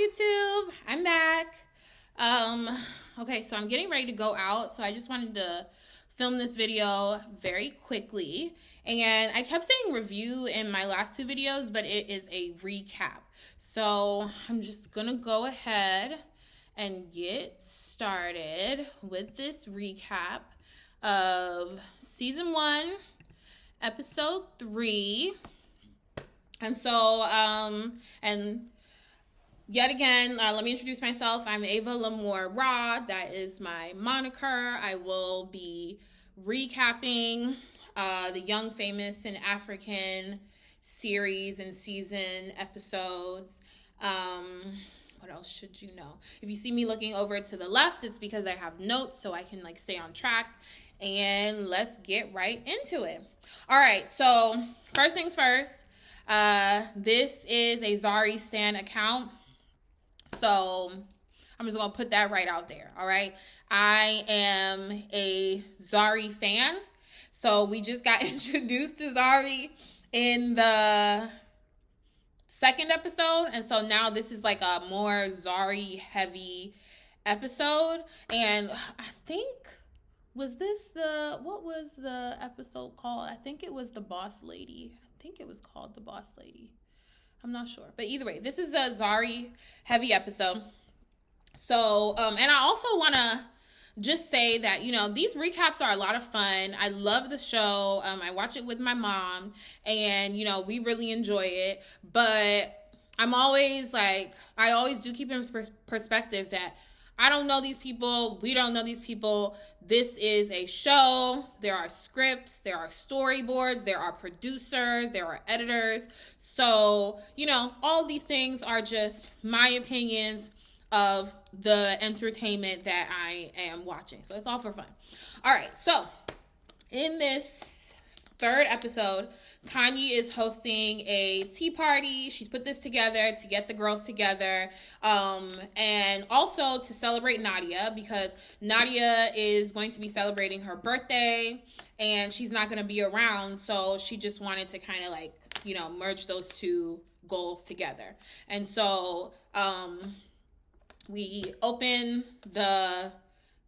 YouTube. I'm back. Okay, so I'm getting ready to go out, so I just wanted to film this video very quickly. And I kept saying review in my last two videos, but it is a recap. So I'm just gonna go ahead and get started with this recap of season 1, episode 3. And so, and yet again, let me introduce myself. I'm Ava Lamore Raw. That is my moniker. I will be recapping the Young, Famous, and African series and season episodes. What else should you know? If you see me looking over to the left, it's because I have notes so I can stay on track. And let's get right into it. All right, so first things first. This is a Zari Stan account. So I'm just going to put that right out there. All right. I am a Zari fan. So we just got introduced to Zari in the second episode. And so now this is like a more Zari heavy episode. And I think, what was the episode called? I think it was The Boss Lady. I think it was called The Boss Lady. I'm not sure. But either way, this is a Zari heavy episode. So, and I also want to just say that, these recaps are a lot of fun. I love the show. I watch it with my mom and, we really enjoy it. But I'm always I always do keep in perspective that I don't know these people. We don't know these people. This is a show. There are scripts. There are storyboards. There are producers. There are editors. So, all these things are just my opinions of the entertainment that I am watching. So it's all for fun. All right. So in this third episode, Khanyi is hosting a tea party. She's put this together to get the girls together, and also to celebrate Nadia, because Nadia is going to be celebrating her birthday and she's not going to be around. So she just wanted to kind of merge those two goals together. And so we open the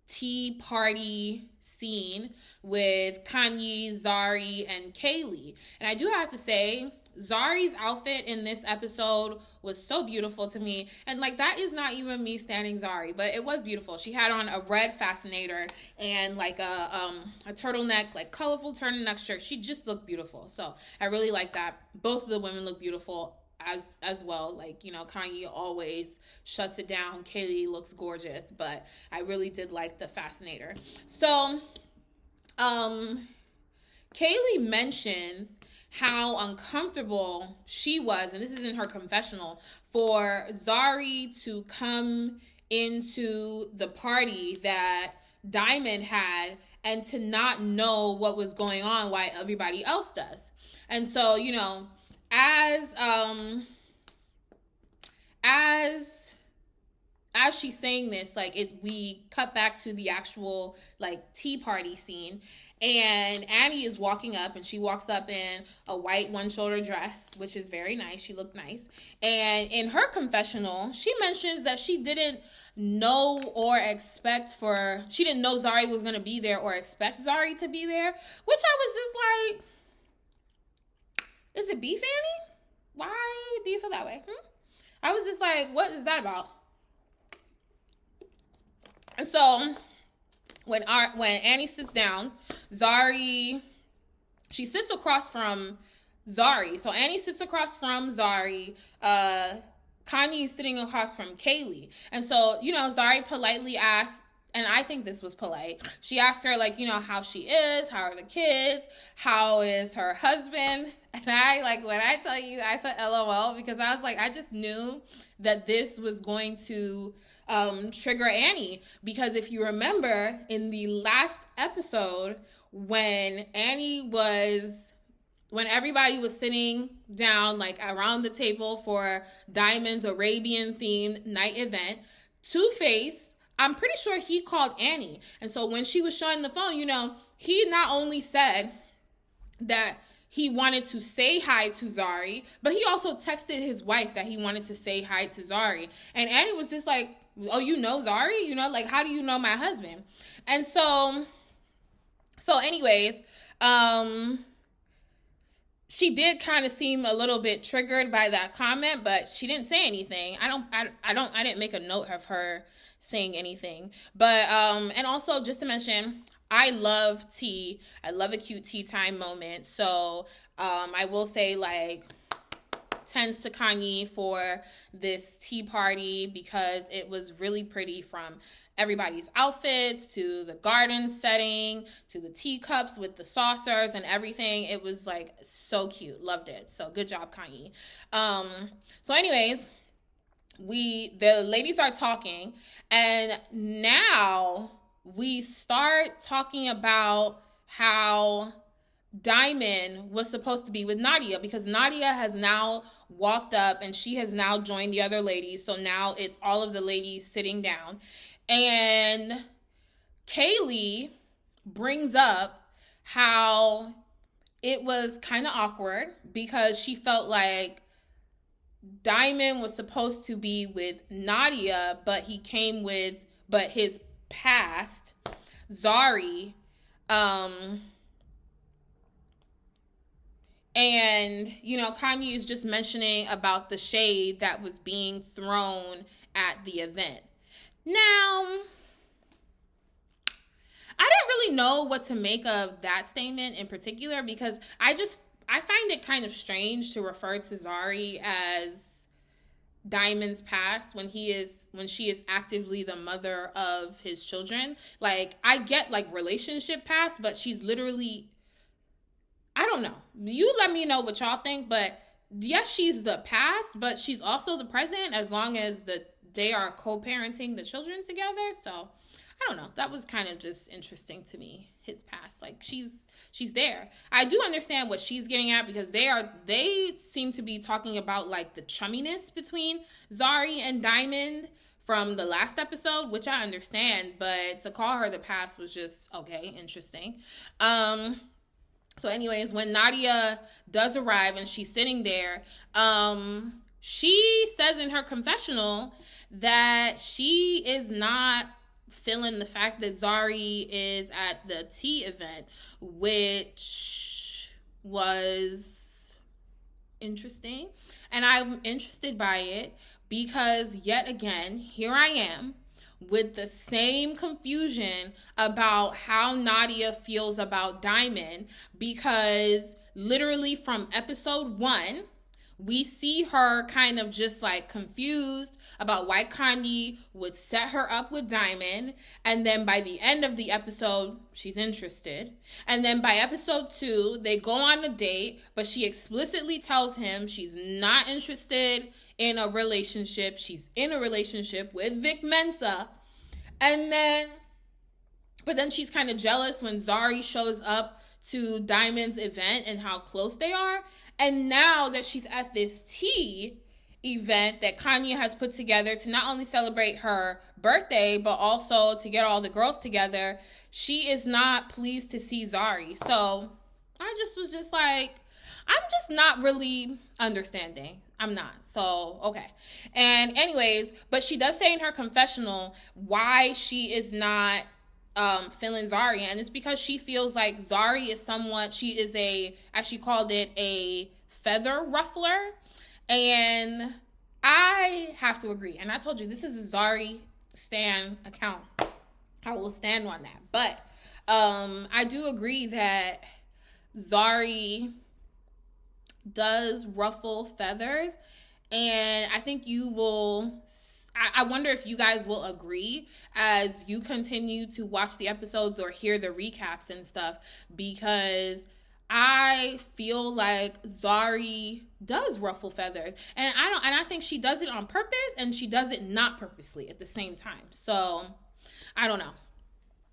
tea party scene with Khanyi, Zari, and Kaylee. And I do have to say, Zari's outfit in this episode was so beautiful to me. And that is not even me standing Zari, but it was beautiful. She had on a red fascinator and a turtleneck, colorful turtleneck shirt. She just looked beautiful. So I really like that. Both of the women look beautiful as well. Khanyi always shuts it down. Kaylee looks gorgeous, but I really did like the fascinator. So Kaylee mentions how uncomfortable she was, and this is in her confessional, for Zari to come into the party that Diamond had and to not know what was going on while everybody else does. And so, as she's saying this, we cut back to the actual tea party scene, and Annie is walking up, and she walks up in a white one-shoulder dress, which is very nice. She looked nice. And in her confessional, she mentions that she didn't know she didn't know Zari was going to be there or expect Zari to be there, which I was just is it beef, Annie? Why do you feel that way? I was just what is that about? And so when Annie sits down, she sits across from Zari. So Annie sits across from Zari. Khanyi is sitting across from Kaylee. And so, Zari politely asks, and I think this was polite, she asked her, how she is, how are the kids, how is her husband? And I, when I tell you, I put LOL, because I was I just knew that this was going to trigger Annie. Because if you remember, in the last episode, when everybody was sitting down, around the table for Diamond's Arabian-themed night event, Two-Face, I'm pretty sure he called Annie. And so when she was showing the phone, he not only said that he wanted to say hi to Zari, but he also texted his wife that he wanted to say hi to Zari. And Annie was just like, oh, you know Zari? You know, like, how do you know my husband? And so anyways, she did kind of seem a little bit triggered by that comment, but she didn't say anything. I didn't make a note of her saying anything. But, and also just to mention, I love tea. I love a cute tea time moment. So, I will say, like, tends to Khanyi for this tea party because it was really pretty, from everybody's outfits to the garden setting to the teacups with the saucers and everything. It was like so cute. Loved it. So good job, Khanyi. So anyways, the ladies are talking, and now we start talking about how Diamond was supposed to be with Nadia, because Nadia has now walked up and she has now joined the other ladies. So now it's all of the ladies sitting down, and Kaylee brings up how it was kind of awkward because she felt like Diamond was supposed to be with Nadia, but his past, Zari, and, you know, Khanyi is just mentioning about the shade that was being thrown at the event. Now, I don't really know what to make of that statement in particular, because I find it kind of strange to refer to Zari as Diamond's past when she is actively the mother of his children. Like, I get, like, relationship past, but she's literally, I don't know. You let me know what y'all think, but yes, she's the past, but she's also the present, as long as they are co-parenting the children together. So I don't know. That was kind of just interesting to me, his past. Like, she's there. I do understand what she's getting at, because they seem to be talking about, like, the chumminess between Zari and Diamond from the last episode, which I understand, but to call her the past was just, okay, interesting. So anyways, when Nadia does arrive and she's sitting there, she says in her confessional that she is not feeling the fact that Zari is at the tea event, which was interesting. And I'm interested by it because, yet again, here I am with the same confusion about how Nadia feels about Diamond, because literally from episode 1, we see her kind of just like confused about why Khanyi would set her up with Diamond. And then by the end of the episode, she's interested. And then by episode 2, they go on a date, but she explicitly tells him she's not interested in a relationship. She's in a relationship with Vic Mensa. But then she's kind of jealous when Zari shows up to Diamond's event and how close they are. And now that she's at this tea event that Khanyi has put together to not only celebrate her birthday, but also to get all the girls together, she is not pleased to see Zari. So I was just like, I'm just not really understanding. I'm not. So, okay. And anyways, but she does say in her confessional why she is not feeling Zari, and it's because she feels like Zari is she is as she called it, a feather ruffler. And I have to agree. And I told you, this is a Zari stan account. I will stand on that. But I do agree that Zari does ruffle feathers, and I think I wonder if you guys will agree as you continue to watch the episodes or hear the recaps and stuff, because I feel like Zari does ruffle feathers, and I think she does it on purpose and she does it not purposely at the same time. So I don't know.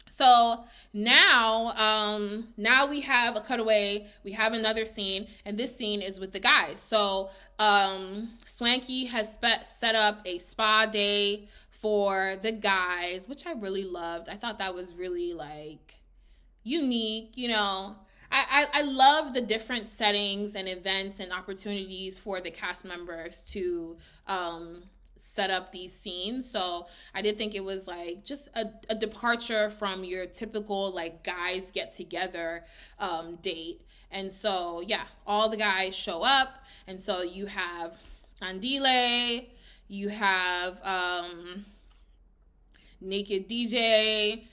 So now we have a cutaway. We have another scene, and this scene is with the guys. So Swanky has set up a spa day for the guys, which I really loved. I thought that was really like unique. You know, I love the different settings and events and opportunities for the cast members to set up these scenes. So I did think it was like just a departure from your typical like guys get together date. And so yeah, all the guys show up, and so you have Andile, you have Naked DJ,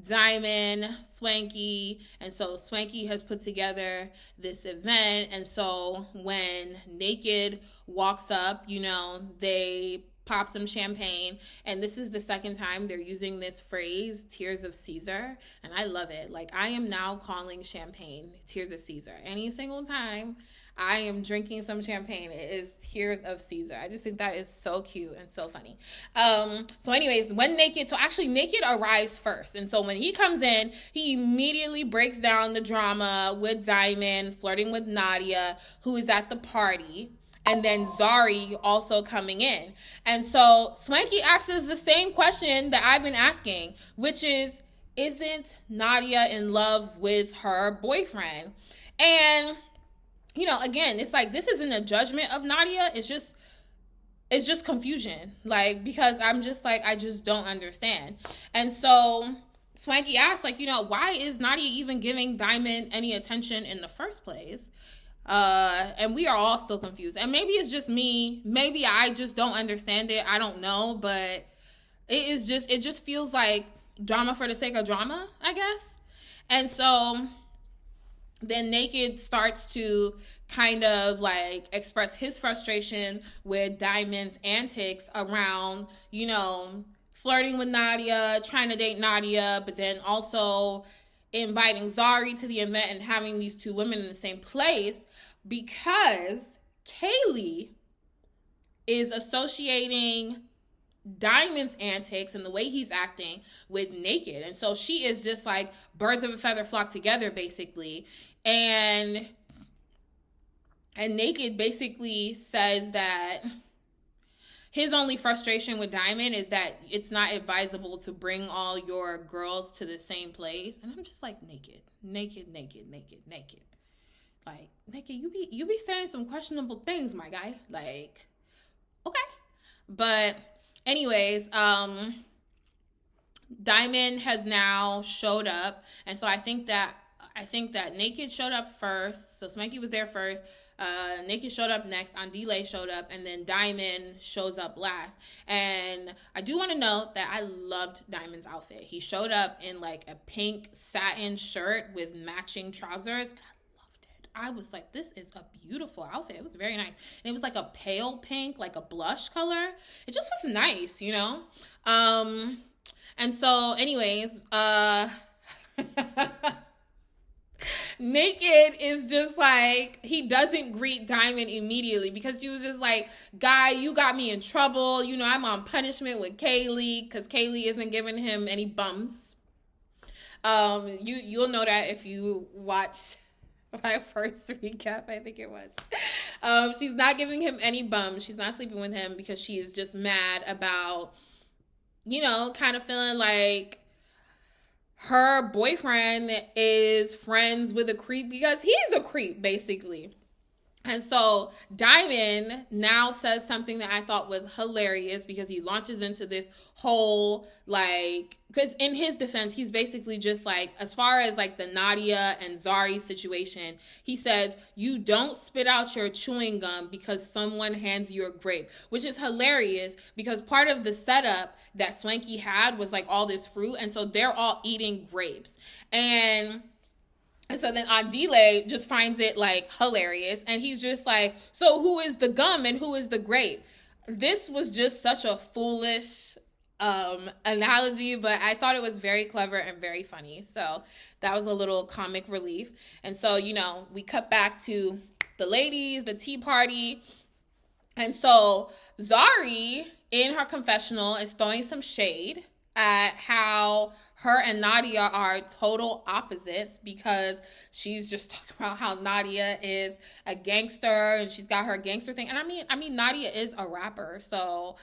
Diamond, Swanky, and so Swanky has put together this event. And so when Naked walks up, you know, they pop some champagne, and this is the second time they're using this phrase, Tears of Caesar, and I love it. Like, I am now calling champagne Tears of Caesar. Any single time I am drinking some champagne, it is Tears of Caesar. I just think that is so cute and so funny. So anyways, when Naked arrives first, and so when he comes in, he immediately breaks down the drama with Diamond flirting with Nadia, who is at the party, and then Zari also coming in. And so Swanky asks the same question that I've been asking, which is, isn't Nadia in love with her boyfriend? And, you know, again, it's like, this isn't a judgment of Nadia. It's just confusion. Like, because I'm just like, I just don't understand. And so Swanky asks, like, you know, why is Nadia even giving Diamond any attention in the first place? And we are all still confused, and maybe it's just me, maybe I just don't understand it, I don't know, but it just feels like drama for the sake of drama, I guess. And so then Naked starts to kind of like express his frustration with Diamond's antics around, you know, flirting with Nadia, trying to date Nadia, but then also inviting Zari to the event and having these two women in the same place, because Kaylee is associating Diamond's antics and the way he's acting with Naked. And so she is just like birds of a feather flock together, basically. And Naked basically says that his only frustration with Diamond is that it's not advisable to bring all your girls to the same place. And I'm just like, Naked. Like, Naked, you be saying some questionable things, my guy. Like, okay. But anyways, Diamond has now showed up. And so I think that Naked showed up first. So Swanky was there first. Naked showed up next, Andile showed up, and then Diamond shows up last. And I do want to note that I loved Diamond's outfit. He showed up in like a pink satin shirt with matching trousers, and I loved it. I was like, this is a beautiful outfit. It was very nice. And it was like a pale pink, like a blush color. It just was nice, you know? And so anyways, Naked is just like, he doesn't greet Diamond immediately because she was just like, guy, you got me in trouble. You know, I'm on punishment with Kaylee because Kaylee isn't giving him any bums. You'll know that if you watch my first recap, I think it was. She's not giving him any bums. She's not sleeping with him because she is just mad about, you know, kind of feeling like her boyfriend is friends with a creep because he's a creep, basically. And so Diamond now says something that I thought was hilarious because he launches into this whole, like, because in his defense, he's basically just like, as far as like the Nadia and Zari situation, he says, you don't spit out your chewing gum because someone hands you a grape, which is hilarious because part of the setup that Swanky had was like all this fruit. And so they're all eating grapes. And so then Andile just finds it like hilarious. And he's just like, so who is the gum and who is the grape? This was just such a foolish analogy, but I thought it was very clever and very funny. So that was a little comic relief. And so, you know, we cut back to the ladies, the tea party. And so Zari in her confessional is throwing some shade at how her and Nadia are total opposites because she's just talking about how Nadia is a gangster and she's got her gangster thing. And I mean Nadia is a rapper. So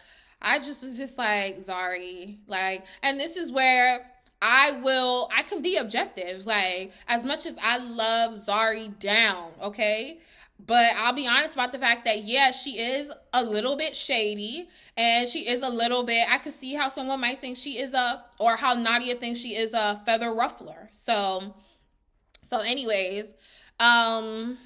I just was just like, Zari, like, and this is where I can be objective. Like, as much as I love Zari down, okay? But I'll be honest about the fact that, yeah, she is a little bit shady, and she is a little bit, I could see how someone might think she is or how Nadia thinks she is a feather ruffler. So anyways, um,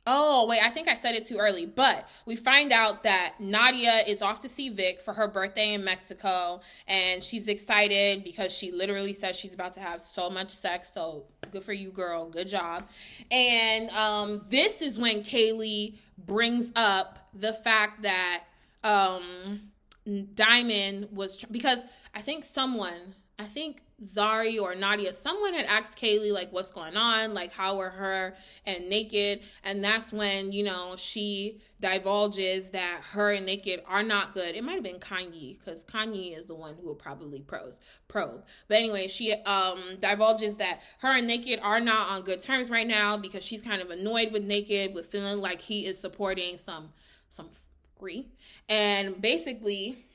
oh, wait, I think I said it too early, but we find out that Nadia is off to see Vic for her birthday in Mexico, and she's excited because she literally says she's about to have so much sex, so good for you, girl. Good job. And this is when Kaylee brings up the fact that Diamond was, because I think Zari or Nadia, someone had asked Kaylee, like, what's going on? Like, how are her and Naked? And that's when, she divulges that her and Naked are not good. It might have been Khanyi, because Khanyi is the one who will probably probe. But anyway, she divulges that her and Naked are not on good terms right now because she's kind of annoyed with Naked, with feeling like he is supporting some free. And basically,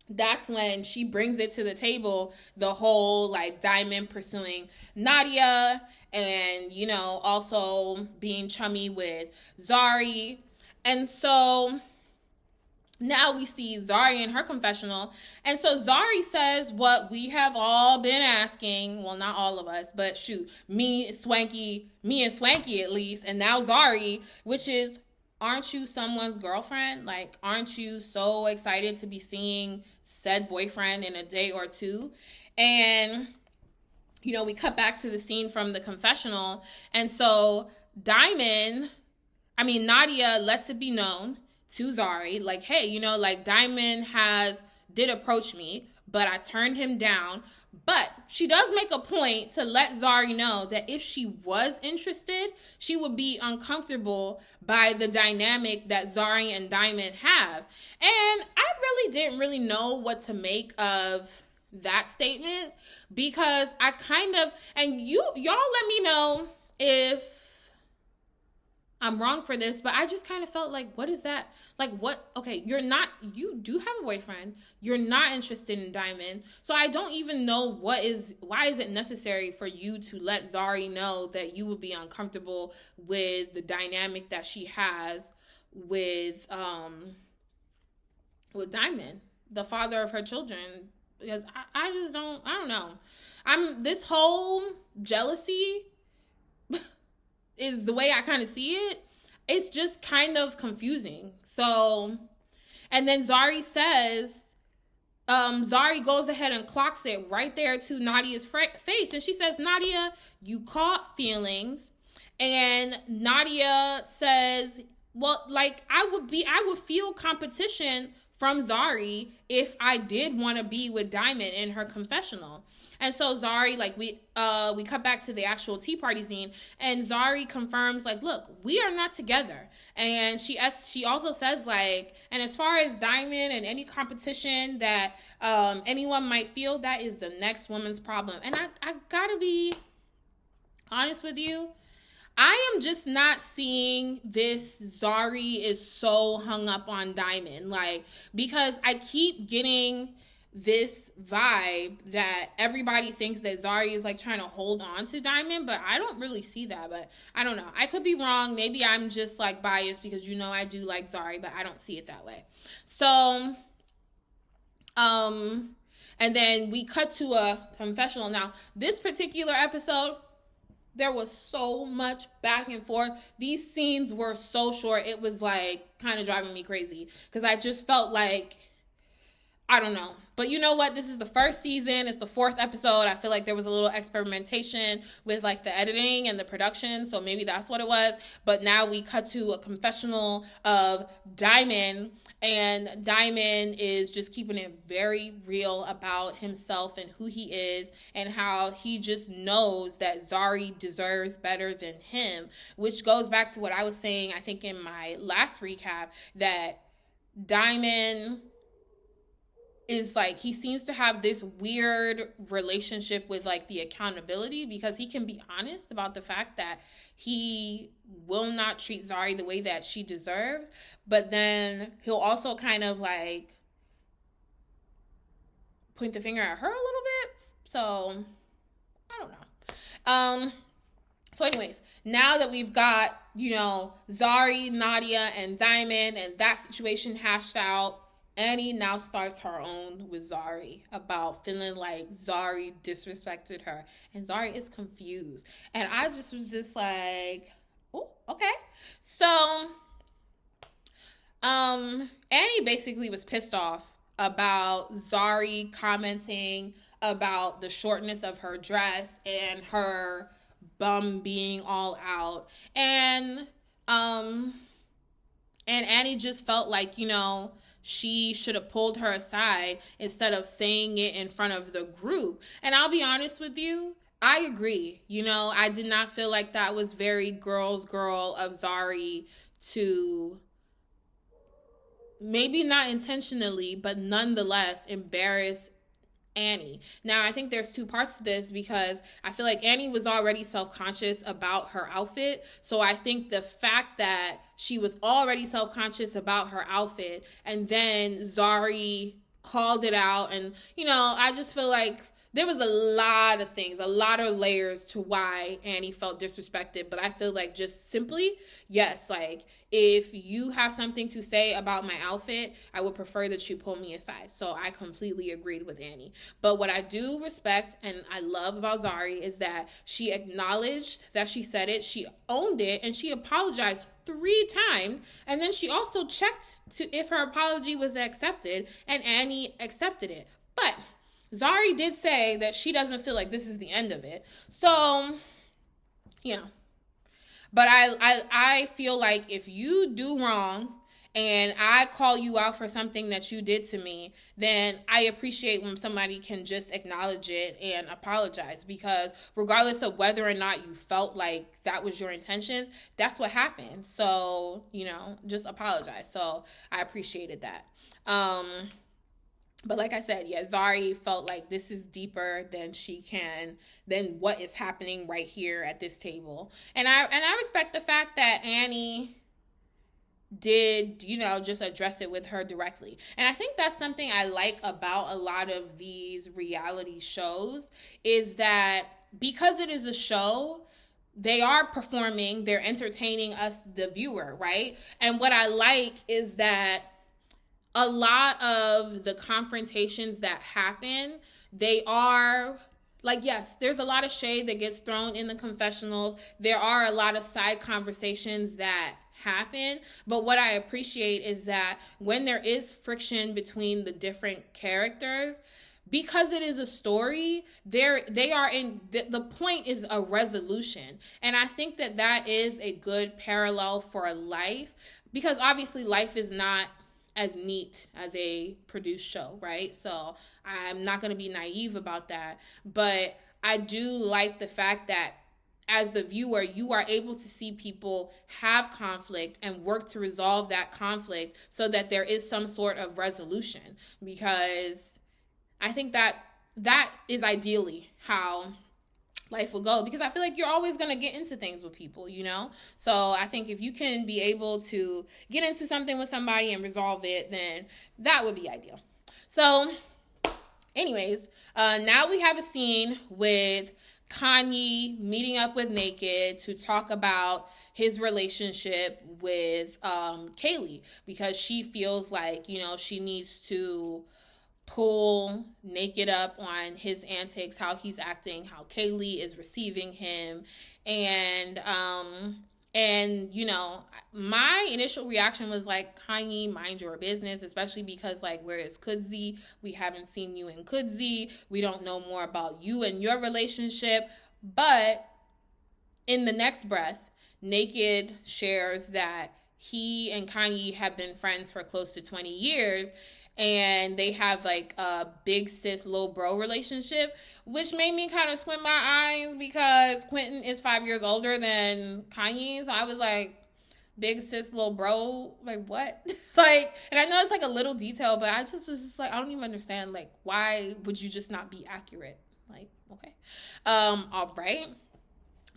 that's when she brings it to the table, the whole like Diamond pursuing Nadia and, also being chummy with Zari. And so now we see Zari in her confessional. And so Zari says what we have all been asking. Well, not all of us, but shoot, me and Swanky at least, and now Zari, which is, aren't you someone's girlfriend? Like, aren't you so excited to be seeing said boyfriend in a day or two? And, we cut back to the scene from the confessional. And so Nadia lets it be known to Zari, like, hey, Diamond did approach me, but I turned him down. But she does make a point to let Zari know that if she was interested, she would be uncomfortable by the dynamic that Zari and Diamond have. And I really didn't really know what to make of that statement, because I kind of, and y'all let me know if I'm wrong for this, but I just kind of felt like, what is that? Like, what? Okay, you do have a boyfriend. You're not interested in Diamond. So I don't even know why is it necessary for you to let Zari know that you would be uncomfortable with the dynamic that she has with Diamond, the father of her children, because I don't know. This whole jealousy is the way I kind of see it. It's just kind of confusing. So, and then Zari says, Zari goes ahead and clocks it right there to Nadia's face. And she says, Nadia, you caught feelings. And Nadia says, well, like, I would feel competition from Zari if I did want to be with Diamond in her confessional. And so Zari, like, we cut back to the actual tea party scene, and Zari confirms, like, look, we are not together. And she also says, like, and as far as Diamond and any competition that anyone might feel, that is the next woman's problem. And I gotta be honest with you, I am just not seeing this Zari is so hung up on Diamond, like, because I keep getting this vibe that everybody thinks that Zari is like trying to hold on to Diamond, but I don't really see that. But I don't know, I could be wrong. Maybe I'm just like biased because I do like Zari, but I don't see it that way. So and then we cut to a confessional. Now, this particular episode, there was so much back and forth. These scenes were so short. It was like kind of driving me crazy because I just felt like, I don't know. But you know what? This is the first season. It's the 4th episode. I feel like there was a little experimentation with like the editing and the production. So maybe that's what it was. But now we cut to a confessional of Diamond. And Diamond is just keeping it very real about himself and who he is and how he just knows that Zari deserves better than him, which goes back to what I was saying, I think, in my last recap, that Diamond is like, he seems to have this weird relationship with like the accountability, because he can be honest about the fact that he will not treat Zari the way that she deserves, but then he'll also kind of like point the finger at her a little bit. So I don't know. So anyways, now that we've got, Zari, Nadia, and Diamond and that situation hashed out, Annie now starts her own with Zari about feeling like Zari disrespected her. And Zari is confused. And I just was just like, oh, okay. So, Annie basically was pissed off about Zari commenting about the shortness of her dress and her bum being all out. And Annie just felt like, she should have pulled her aside instead of saying it in front of the group. And I'll be honest with you, I agree. I did not feel like that was very girl's girl of Zari to, maybe not intentionally, but nonetheless embarrass Annie. Now, I think there's two parts to this because I feel like Annie was already self-conscious about her outfit. So I think the fact that she was already self-conscious about her outfit and then Zari called it out, and, I just feel like there was a lot of things, a lot of layers to why Annie felt disrespected. But I feel like just simply, yes, like if you have something to say about my outfit, I would prefer that you pull me aside. So I completely agreed with Annie. But what I do respect and I love about Zari is that she acknowledged that she said it, she owned it, and she apologized 3 times. And then she also checked if her apology was accepted, and Annie accepted it. But Zari did say that she doesn't feel like this is the end of it. So, But I feel like if you do wrong and I call you out for something that you did to me, then I appreciate when somebody can just acknowledge it and apologize, because regardless of whether or not you felt like that was your intentions, that's what happened. So, just apologize. So I appreciated that. But like I said, yeah, Zari felt like this is deeper than what is happening right here at this table. And I respect the fact that Annie did, just address it with her directly. And I think that's something I like about a lot of these reality shows, is that because it is a show, they are performing, they're entertaining us, the viewer, right? And what I like is that a lot of the confrontations that happen, they are like, yes, there's a lot of shade that gets thrown in the confessionals. There are a lot of side conversations that happen. But what I appreciate is that when there is friction between the different characters, because it is a story, the point is a resolution. And I think that is a good parallel for life, because obviously life is not as neat as a produced show, right? So I'm not going to be naive about that. But I do like the fact that as the viewer, you are able to see people have conflict and work to resolve that conflict so that there is some sort of resolution. Because I think that is ideally how life will go, because I feel like you're always going to get into things with people, So I think if you can be able to get into something with somebody and resolve it, then that would be ideal. So anyways, now we have a scene with Khanyi meeting up with Naked to talk about his relationship with Kaylee, because she feels like, she needs to pull Naked up on his antics, how he's acting, how Kaylee is receiving him. And my initial reaction was like, Khanyi, mind your business, especially because, like, where is Kudzi? We haven't seen you in Kudzi. We don't know more about you and your relationship. But in the next breath, Naked shares that he and Khanyi have been friends for close to 20 years. And they have like a big sis, little bro relationship, which made me kind of squint my eyes, because Quentin is 5 years older than Kanye. So I was like, big sis, little bro, like what? And I know it's like a little detail, but I just was just like, I don't even understand, like, why would you just not be accurate? Like, okay. All right.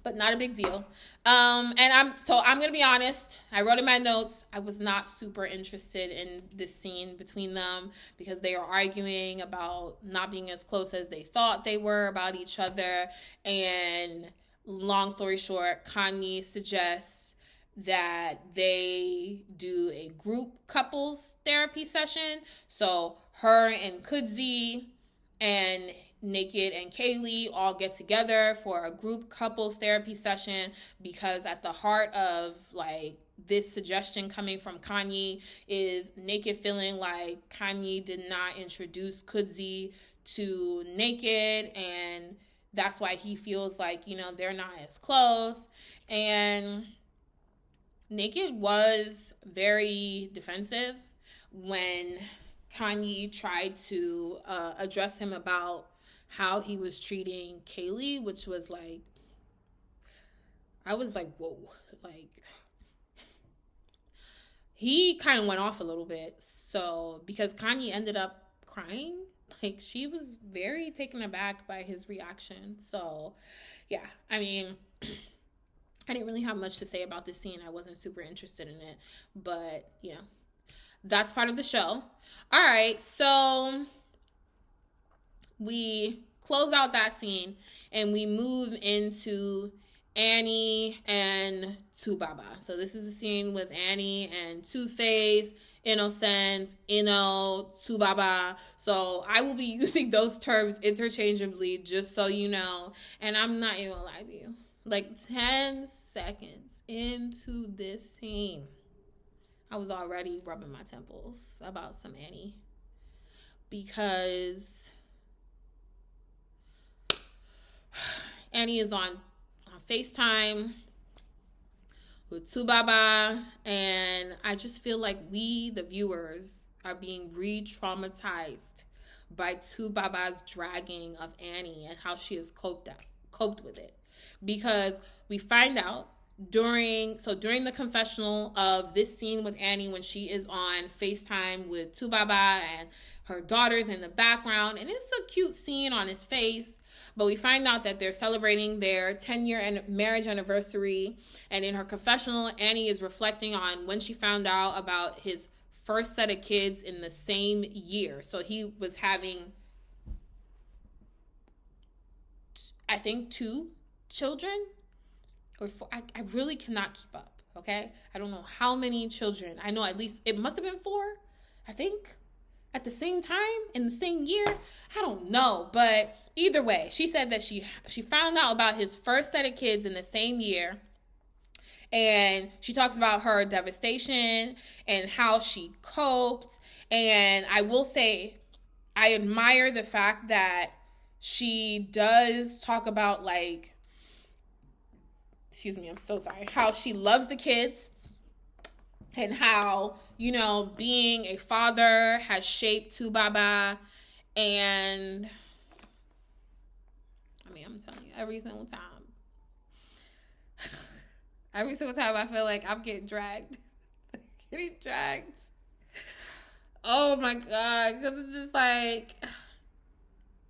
but not a big deal. And I'm gonna be honest. I wrote in my notes, I was not super interested in this scene between them because they are arguing about not being as close as they thought they were about each other. And long story short, Khanyi suggests that they do a group couples therapy session. So her and Kudzi and Naked and Kaylee all get together for a group couples therapy session, because at the heart of like this suggestion coming from Khanyi is Naked feeling like Khanyi did not introduce Kudzi to Naked, and that's why he feels like, you know, they're not as close. And Naked was very defensive when Khanyi tried to address him about how he was treating Kaylee, which was like, I was like, whoa, like, he kind of went off a little bit. So, because Khanyi ended up crying, like, she was very taken aback by his reaction. So, yeah, I mean, I didn't really have much to say about this scene. I wasn't super interested in it, but, you know, that's part of the show. All right, so we close out that scene and we move into Annie and Tubaba. So this is a scene with Annie and Two-Face, Innocent, Inno, Tubaba. So I will be using those terms interchangeably, just so you know. And I'm not even gonna lie to you. Like 10 seconds into this scene, I was already rubbing my temples about some Annie. Because Annie is on FaceTime with Tubaba, and I just feel like we, the viewers, are being re-traumatized by Tubaba's dragging of Annie and how she has coped with it. Because we find out during the confessional of this scene with Annie, when she is on FaceTime with Tubaba and her daughter's in the background, and it's a cute scene on his face, but we find out that they're celebrating their 10-year marriage anniversary. And in her confessional, Annie is reflecting on when she found out about his first set of kids in the same year. So he was having, I think, 2 children or 4. I really cannot keep up, okay? I don't know how many children. I know at least it must have been 4, I think, at the same time in the same year. I don't know, but either way, she said that she found out about his first set of kids in the same year. And she talks about her devastation and how she coped. And I will say, I admire the fact that she does talk about, like, excuse me, I'm so sorry, how she loves the kids and how, you know, being a father has shaped Tubaba. And I mean, I'm telling you, every single time I feel like I'm getting dragged. Oh my God. Because it's just like,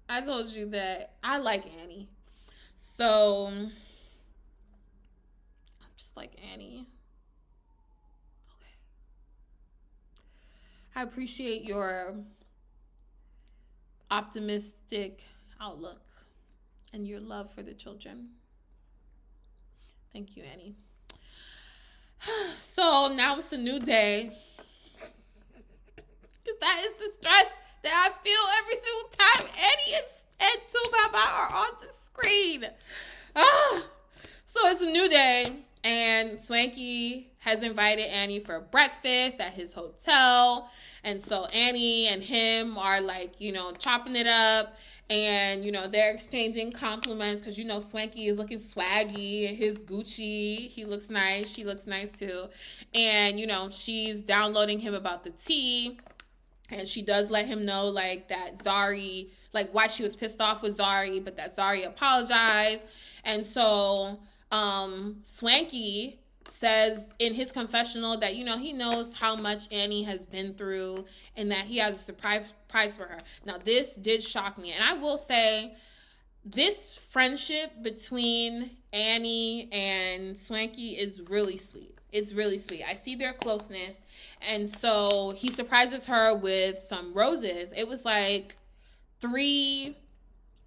I told you that I like Annie. So I'm just like, Annie, okay, I appreciate your optimistic outlook and your love for the children. Thank you, Annie. So now it's a new day. That is the stress that I feel every single time Annie and Tubaba are on the screen. So it's a new day, and Swanky has invited Annie for breakfast at his hotel. And so Annie and him are, like, you know, chopping it up. And, you know, they're exchanging compliments because, you know, Swanky is looking swaggy. His Gucci, he looks nice. She looks nice, too. And, you know, she's downloading him about the tea. And she does let him know, like, that Zari, like, why she was pissed off with Zari, but that Zari apologized. And so Swanky says in his confessional that, you know, he knows how much Annie has been through and that he has a surprise for her. Now, this did shock me. And I will say this friendship between Annie and Swanky is really sweet. It's really sweet. I see their closeness. And so he surprises her with some roses. It was like 3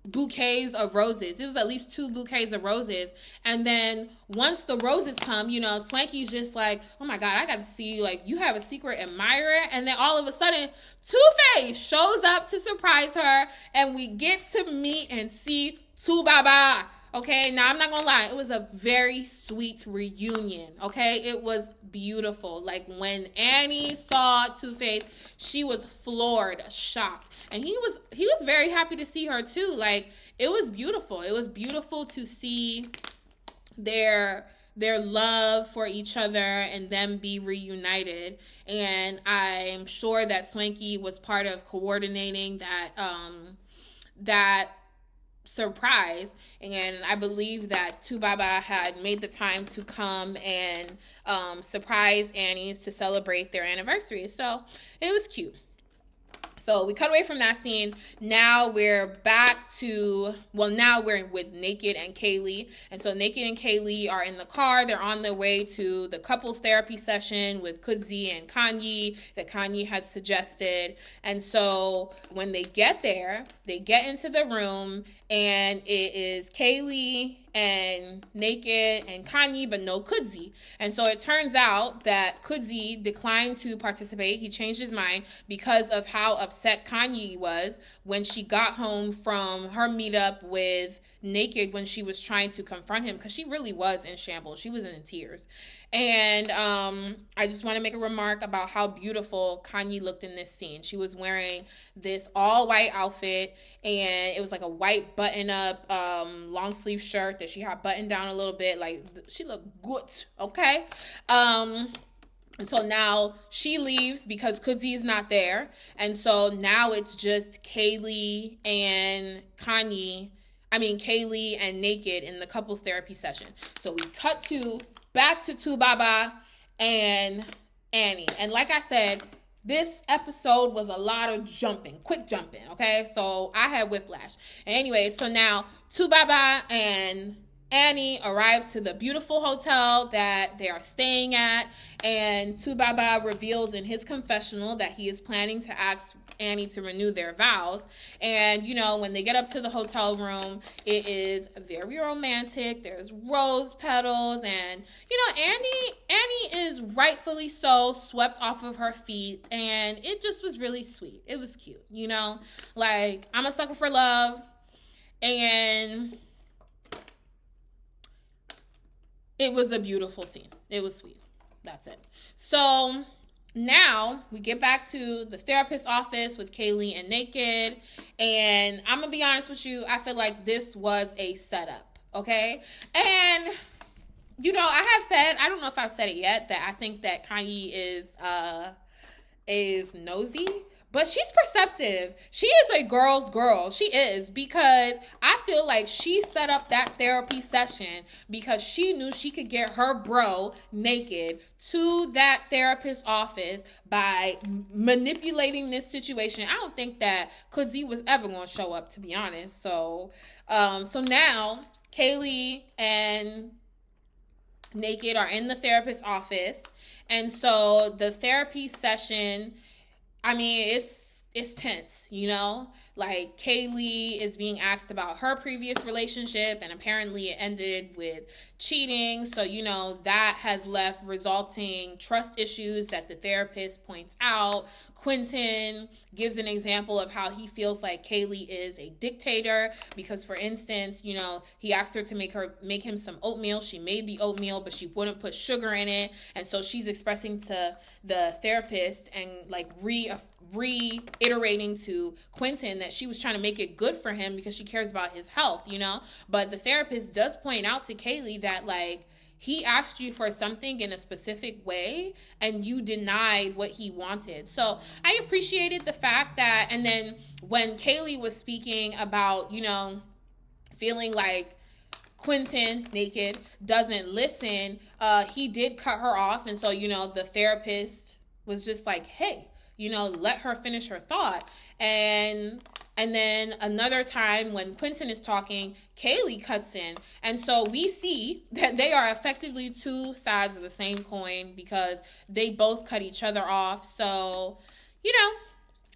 bouquets of roses. It was at least 2 bouquets of roses. And then once the roses come, you know, Swanky's just like, oh my God, I got to see, like, you have a secret admirer. And then all of a sudden, Two-Face shows up to surprise her, and we get to meet and see Tu Baba. Okay, now I'm not gonna lie, it was a very sweet reunion. Okay, it was beautiful. Like, when Annie saw Two-Face, she was floored, shocked, and he was very happy to see her too. Like, it was beautiful. It was beautiful to see their love for each other and them be reunited. And I'm sure that Swanky was part of coordinating that surprise, and I believe that Tu Baba had made the time to come and surprise Annie's to celebrate their anniversary. So it was cute. So we cut away from that scene. Now we're back to, now we're with Naked and Kaylee. And so Naked and Kaylee are in the car. They're on their way to the couples therapy session with Kudzi and Khanyi that Khanyi had suggested. And so when they get there, they get into the room, and it is Kaylee and Naked and Khanyi, but no Kudzi. And so it turns out that Kudzi declined to participate. He changed his mind because of how upset Khanyi was when she got home from her meetup with Naked, when she was trying to confront him, because she really was in shambles. She was in tears. And I just want to make a remark about how beautiful Khanyi looked in this scene. She was wearing this all-white outfit, and it was like a white button-up long sleeve shirt that she had buttoned down a little bit. Like, she looked good, okay? And so now she leaves because Kudzi is not there. And so now it's just Kaylee and Naked in the couples therapy session. So we cut back to Tu Baba and Annie. And like I said, this episode was a lot of quick jumping, okay? So I had whiplash. And anyway, so now Tu Baba and Annie arrives to the beautiful hotel that they are staying at, and Tu Baba reveals in his confessional that he is planning to ask Annie to renew their vows. And, you know, when they get up to the hotel room, it is very romantic. There's rose petals, and, you know, Annie is rightfully so swept off of her feet, and it just was really sweet. It was cute, you know? Like, I'm a sucker for love, and it was a beautiful scene. It was sweet. That's it. So now we get back to the therapist's office with Kaylee and Naked. And I'm going to be honest with you. I feel like this was a setup. Okay? And, you know, I don't know if I've said it yet, that I think that Khanyi is nosy. But she's perceptive. She is a girl's girl. She is, because I feel like she set up that therapy session because she knew she could get her bro Naked to that therapist's office by manipulating this situation. I don't think that Kudzi was ever going to show up, to be honest. So now Kaylee and Naked are in the therapist's office. And so the therapy session, I mean, it's tense, you know? Like, Kaylee is being asked about her previous relationship, and apparently it ended with cheating. So, you know, that has left resulting trust issues that the therapist points out. Quentin gives an example of how he feels like Kaylee is a dictator because, for instance, you know, he asked her to make him some oatmeal. She made the oatmeal, but she wouldn't put sugar in it. And so she's expressing to the therapist and like reiterating to Quentin that she was trying to make it good for him because she cares about his health, you know? But the therapist does point out to Kaylee that, like, he asked you for something in a specific way and you denied what he wanted. So I appreciated the fact that, and then when Kaylee was speaking about, you know, feeling like Quentin, Naked, doesn't listen, he did cut her off. And so, you know, the therapist was just like, hey, you know, let her finish her thought. And And then another time when Quentin is talking, Kaylee cuts in. And so we see that they are effectively two sides of the same coin because they both cut each other off. So, you know,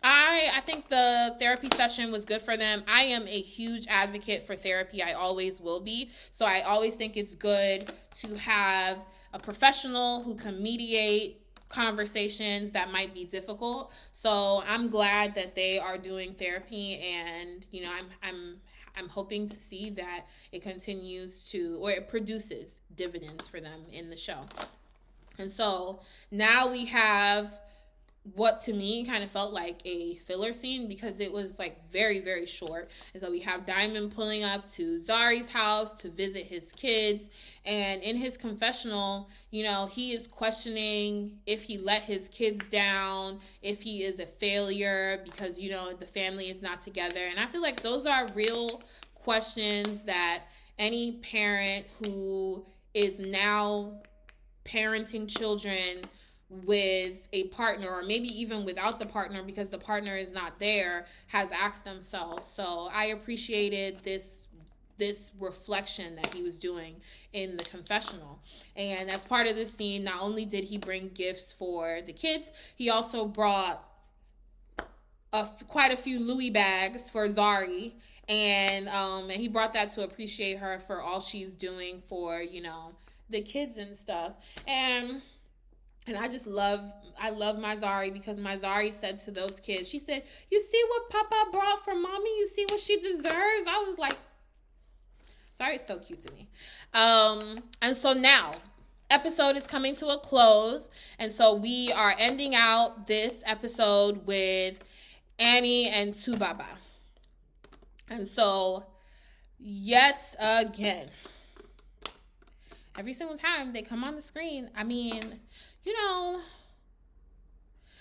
I think the therapy session was good for them. I am a huge advocate for therapy. I always will be. So I always think it's good to have a professional who can mediate conversations that might be difficult. So I'm glad that they are doing therapy, and you know, I'm hoping to see that it continues to, or it produces dividends for them in the show. And so now we have what to me kind of felt like a filler scene because it was like very, very short. And so we have Diamond pulling up to Zari's house to visit his kids. And in his confessional, you know, he is questioning if he let his kids down, if he is a failure because, you know, the family is not together. And I feel like those are real questions that any parent who is now parenting children with a partner, or maybe even without the partner because the partner is not there, has asked themselves. So I appreciated this reflection that he was doing in the confessional. And as part of this scene, not only did he bring gifts for the kids, he also brought quite a few Louis bags for Zari, and he brought that to appreciate her for all she's doing for, you know, the kids and stuff. And I love my Zari because my Zari said to those kids, she said, "You see what Papa brought for Mommy? You see what she deserves?" I was like, Zari is so cute to me. And so now, episode is coming to a close. And so we are ending out this episode with Annie and Tubaba. And so, yet again, every single time they come on the screen, I mean, you know,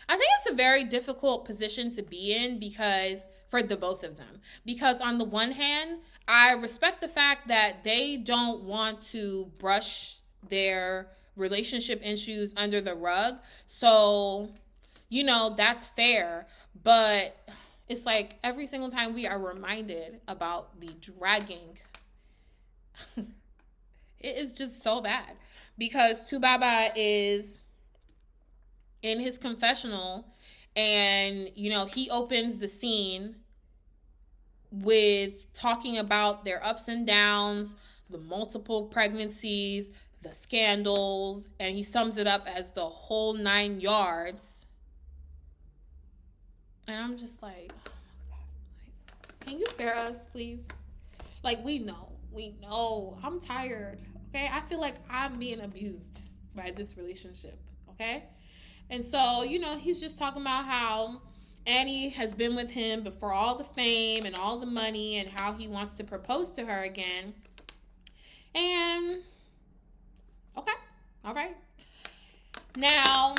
I think it's a very difficult position to be in because for the both of them. Because on the one hand, I respect the fact that they don't want to brush their relationship issues under the rug. So, you know, that's fair. But it's like every single time we are reminded about the dragging, it is just so bad. Because Tubaba is in his confessional, and, you know, he opens the scene with talking about their ups and downs, the multiple pregnancies, the scandals, and he sums it up as the whole 9 yards. And I'm just like, oh my God, like, can you spare us, please? Like, we know. I'm tired, okay? I feel like I'm being abused by this relationship, okay? And so, you know, he's just talking about how Annie has been with him but for all the fame and all the money, and how he wants to propose to her again. And, okay, all right. Now,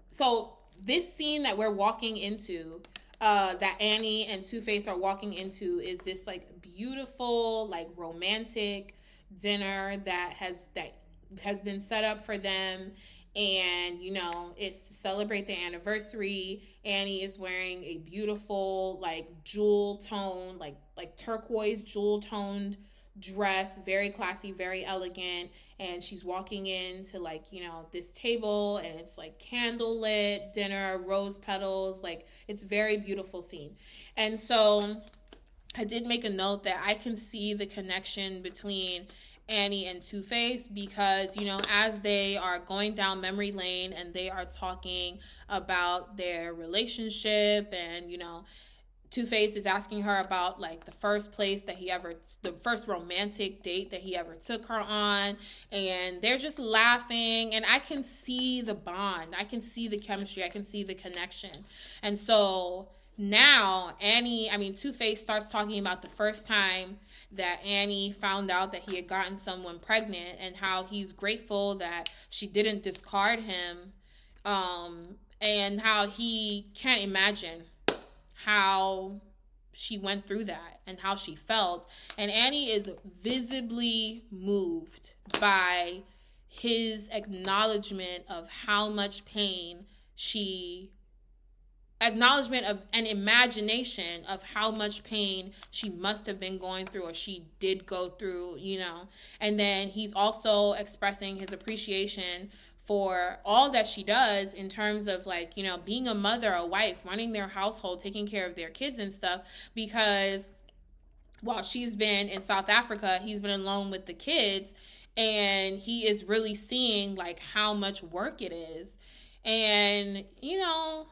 so this scene that we're walking into, that Annie and Two-Face are walking into, is this, like, beautiful, like, romantic dinner that has been set up for them. And, you know, it's to celebrate the anniversary. Annie is wearing a beautiful, like, jewel tone, like turquoise jewel toned dress, very classy, very elegant. And she's walking into, like, you know, this table, and it's like candlelit dinner, rose petals, like, it's very beautiful scene. And so I did make a note that I can see the connection between Annie and Two-Face because, you know, as they are going down memory lane and they are talking about their relationship, and, you know, Two-Face is asking her about, like, the first romantic date that he ever took her on, and they're just laughing, and I can see the bond, I can see the chemistry, I can see the connection. And so now Two-Face starts talking about the first time that Annie found out that he had gotten someone pregnant, and how he's grateful that she didn't discard him, and how he can't imagine how she went through that and how she felt. And Annie is visibly moved by his acknowledgement of how much pain she acknowledgement of an imagination of how much pain she must have been going through, or she did go through, you know. And then he's also expressing his appreciation for all that she does in terms of, like, you know, being a mother, a wife, running their household, taking care of their kids and stuff, because while she's been in South Africa, he's been alone with the kids, and he is really seeing, like, how much work it is. And, you know,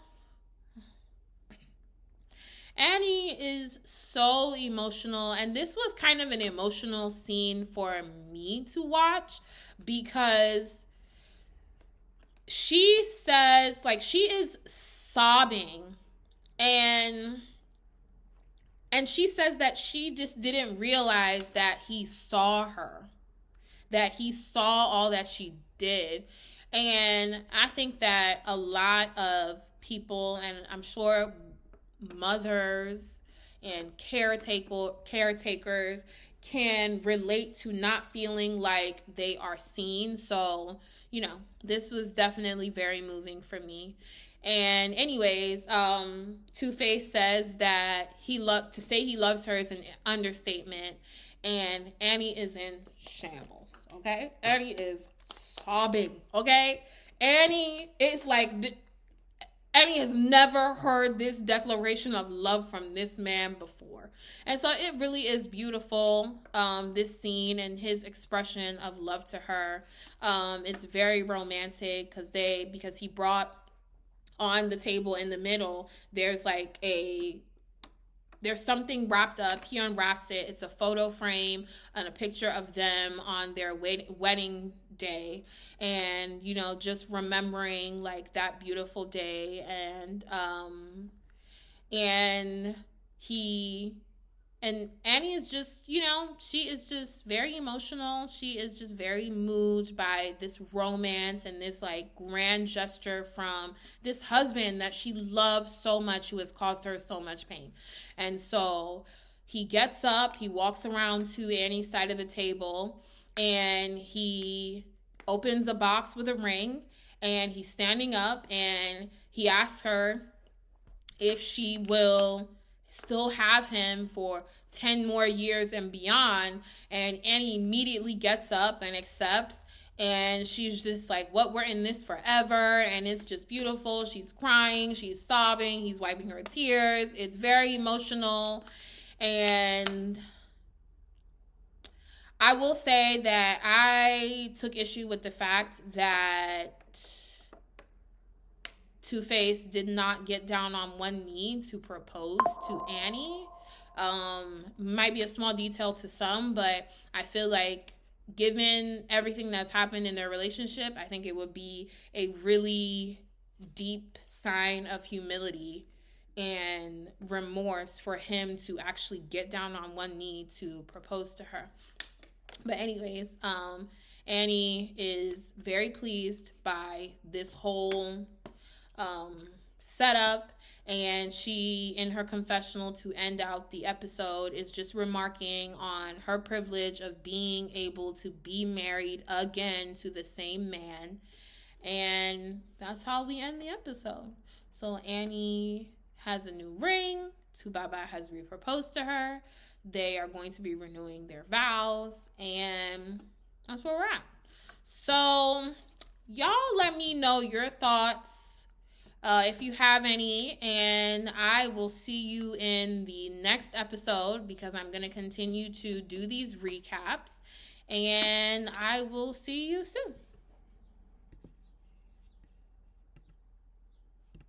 Annie is so emotional, and this was kind of an emotional scene for me to watch, because she says, like, she is sobbing, and she says that she just didn't realize that he saw her, that he saw all that she did. And I think that a lot of people, and I'm sure mothers and caretakers can relate to not feeling like they are seen. So, you know, this was definitely very moving for me. And anyways, Two-Face says that to say he loves her is an understatement, and Annie is in shambles, okay? Annie is sobbing, okay? Annie is like, Annie has never heard this declaration of love from this man before. And so it really is beautiful, this scene and his expression of love to her. It's very romantic because he brought on the table in the middle, there's something wrapped up. He unwraps it. It's a photo frame and a picture of them on their wedding day, and, you know, just remembering, like, that beautiful day. And Annie is just, you know, she is just very emotional. She is just very moved by this romance and this, like, grand gesture from this husband that she loves so much, who has caused her so much pain. And so he gets up, he walks around to Annie's side of the table, and he opens a box with a ring, and he's standing up, and he asks her if she will still have him for 10 more years and beyond. And Annie immediately gets up and accepts, and she's just like, what, we're in this forever? And it's just beautiful. She's crying, she's sobbing, he's wiping her tears. It's very emotional. And I will say that I took issue with the fact that Two-Face did not get down on one knee to propose to Annie. Might be a small detail to some, but I feel like given everything that's happened in their relationship, I think it would be a really deep sign of humility and remorse for him to actually get down on one knee to propose to her. But anyways, Annie is very pleased by this whole setup, and she, in her confessional to end out the episode, is just remarking on her privilege of being able to be married again to the same man. And that's how we end the episode. So Annie has a new ring. Tubaba has re-proposed to her. They are going to be renewing their vows, and that's where we're at. So y'all let me know your thoughts, if you have any, and I will see you in the next episode, because I'm going to continue to do these recaps, and I will see you soon.